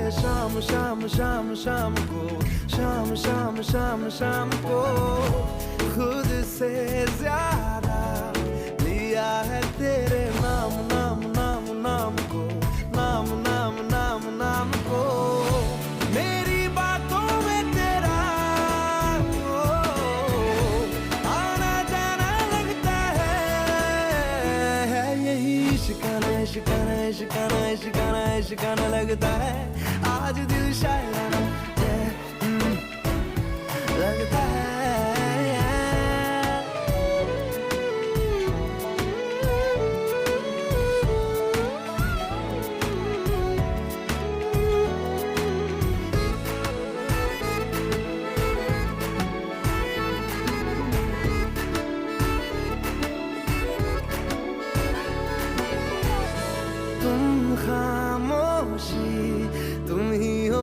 है शाम शाम शाम शाम को, शाम शाम शाम शाम को खुद से ज्यादा लिया है तेरे नाम नाम नाम नाम को, नाम नाम नाम नाम को। मेरी बातों में तेरा आना जाना लगता है यही शिकाना शिकाना शिकाना शिकाना शिकाना लगता है। आज दिल शायराना लगता है। तुम